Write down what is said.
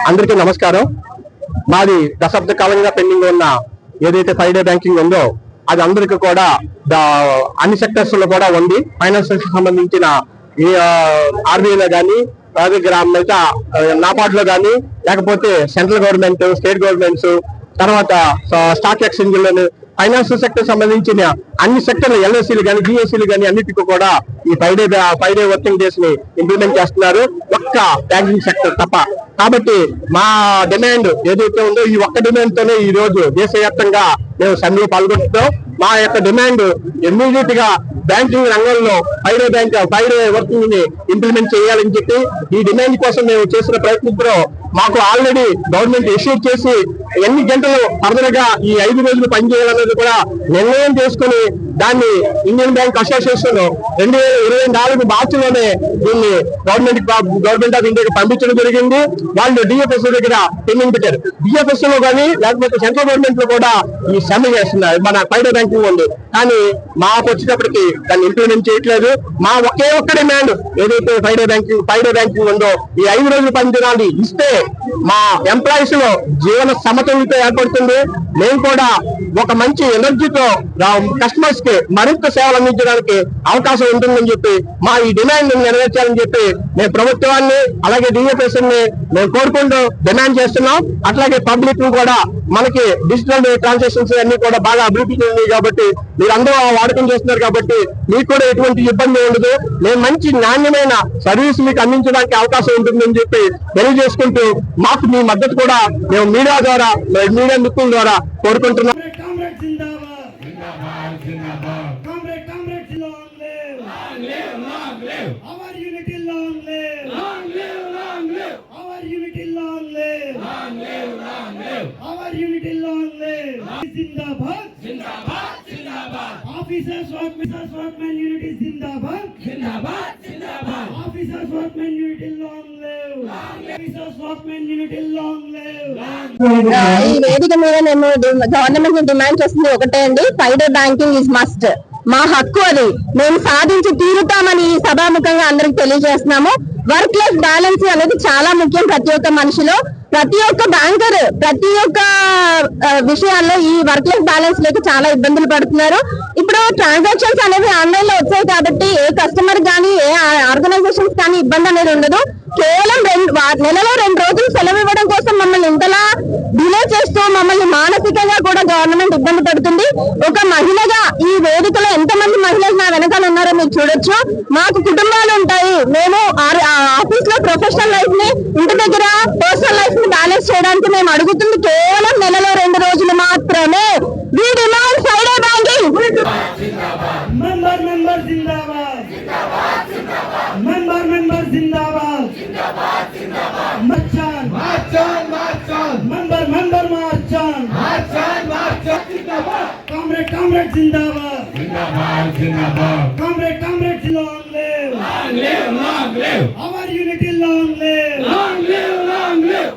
అందరికీ నమస్కారం. మాది దశాబ్ద కాలంగా పెండింగ్ ఉన్న ఏదైతే 5 డే బ్యాంకింగ్ ఉందో అది అందరికీ కూడా అన్ని సెక్టర్స్ లో కూడా ఉంది. ఫైనాన్స్ సంబంధించిన ఆర్బీఐలో కానీ మిగతా నాబార్డ్ లో కానీ లేకపోతే సెంట్రల్ గవర్నమెంట్, స్టేట్ గవర్నమెంట్స్, తర్వాత స్టాక్ ఎక్స్చేంజ్ ఫైనాన్స్ సెక్టర్ సంబంధించిన అన్ని సెక్టర్లు ఎల్ఐసీలు కానీ జిఎస్సీలు కానీ అన్నిటికీ కూడా ఈ 5 డే వర్కింగ్ డేస్ ని ఇంప్లిమెంట్ చేస్తున్నారు, ఒక్క బ్యాంకింగ్ సెక్టర్ తప్ప. కాబట్టి మా డిమాండ్ ఏదైతే ఉందో ఈ ఒక్క డిమాండ్ తోనే ఈ రోజు దేశవ్యాప్తంగా మేము సమ్మెలో పాల్గొంటున్నాం. మా యొక్క డిమాండ్ ఇమ్మీడియట్ గా బ్యాంకింగ్ రంగంలో 5 డే వర్కింగ్ ని ఇంప్లిమెంట్ చేయాలని చెప్పి ఈ డిమాండ్ కోసం మేము చేసిన ప్రయత్నంలో మాకు ఆల్రెడీ గవర్నమెంట్ ఇష్యూ చేసి ఎన్ని గంటలు ఫర్దర్ గా ఈ 5 రోజులు పనిచేయాలన్నది కూడా నిర్ణయం చేసుకుని దాన్ని ఇండియన్ బ్యాంక్ అసోసియేషన్ 2024 మార్చిలోనే దీన్ని గవర్నమెంట్ ఆఫ్ ఇండియాకి పంపించడం జరిగింది. వాళ్ళు డిఎఫ్ఎస్ దగ్గర పెండింగ్ పెట్టారు. డిఎఫ్ఎస్ లో కానీ లేకపోతే సెంట్రల్ గవర్నమెంట్ లో కూడా ఈ సమ్మె చేస్తున్నారు. మన 5 డే బ్యాంకింగ్ ఉంది కానీ మాకు వచ్చేటప్పటికి దాన్ని ఇంప్లిమెంట్ చేయట్లేదు. మా ఒకే ఒక్క డిమాండ్ ఏదైతే 5 డే బ్యాంకింగ్ ఉందో ఈ 5 రోజులు పని దినాలు ఇస్తే మా ఎంప్లాయీస్ లో జీవన సమతుల్యత ఏర్పడుతుంది. మేము కూడా ఒక మంచి ఎనర్జీతో కస్టమర్స్ కి మరింత సేవలు అందించడానికి అవకాశం ఉంటుందని చెప్పి మా ఈ డిమాండ్ నెరవేర్చాలని చెప్పి మేము ప్రభుత్వాన్ని అలాగే డిఎఫ్ఎస్ ని మేము కోరుకుంటూ డిమాండ్ చేస్తున్నాం. అట్లాగే పబ్లిక్ ను కూడా మనకి డిజిటల్ ట్రాన్సాక్షన్స్ అన్ని కూడా బాగా అభివృద్ధి చెందింది కాబట్టి మీరు అందరూ వాడకం చేస్తున్నారు కాబట్టి మీకు కూడా ఎటువంటి ఇబ్బంది ఉండదు. మేము మంచి నాణ్యమైన సర్వీస్ మీకు అందించడానికి అవకాశం ఉంటుందని చెప్పి తెలియజేసుకుంటూ మాకు మీ మద్దతు కూడా మేము మీడియా మిత్రుల ద్వారా కోరుకుంటున్నాం. Officers, workmen unity zindabad. Zindabad, zindabad. Officers, workmen unity long live. Officers, workmen unity long live. ఈ వేదిక మీద మేము గవర్నమెంట్ డిమాండ్ చేస్తుంది ఒకటే అండి, 5 డే బ్యాంకింగ్ ఇస్ మస్ట్. మా హక్కు అది, మేము సాధించి తీరుతామని ఈ సభాముఖంగా అందరికి తెలియజేస్తున్నాము. వర్క్ లైఫ్ బ్యాలెన్స్ అనేది చాలా ముఖ్యం ప్రతి ఒక్క మనిషిలో. ప్రతి ఒక్క బ్యాంకర్ ప్రతి ఒక్క విషయాల్లో ఈ వర్క్ లైఫ్ బ్యాలెన్స్ లేక చాలా ఇబ్బందులు పడుతున్నారు. ఇప్పుడు ట్రాన్సాక్షన్స్ అనేవి ఆన్లైన్ లో వచ్చాయి కాబట్టి ఏ కస్టమర్ కానీ ఏ ఆర్గనైజేషన్స్ కానీ ఇబ్బంది అనేది ఉండదు. కేవలం నెలలో 2 రోజులు సెలవు ఇవ్వడం కోసం మమ్మల్ని ఇంతలా డిలే చేస్తూ మమ్మల్ని మానసికంగా కూడా గవర్నమెంట్ ఇబ్బంది పడుతుంది. ఒక మహిళగా ఈ వేదికలో ఎంతమంది మహిళలు నా వెనకాల ఉన్నారో మీరు చూడొచ్చు. మాకు కుటుంబాలు ఉంటాయి. మేము ఆఫీస్ లో ప్రొఫెషనల్ లైఫ్ ని, ఇంటి దగ్గర పర్సనల్ లైఫ్ ని బ్యాలెన్స్ చేయడానికి మేము అడుగుతుంది కేవలం నెలలో 2 రోజులు మాత్రమే. We demand 5 day banking. Member zindabad. Member zindabad. Marchan. Member marchan. Comrade zindabad. Comrade long live. Our unity long live.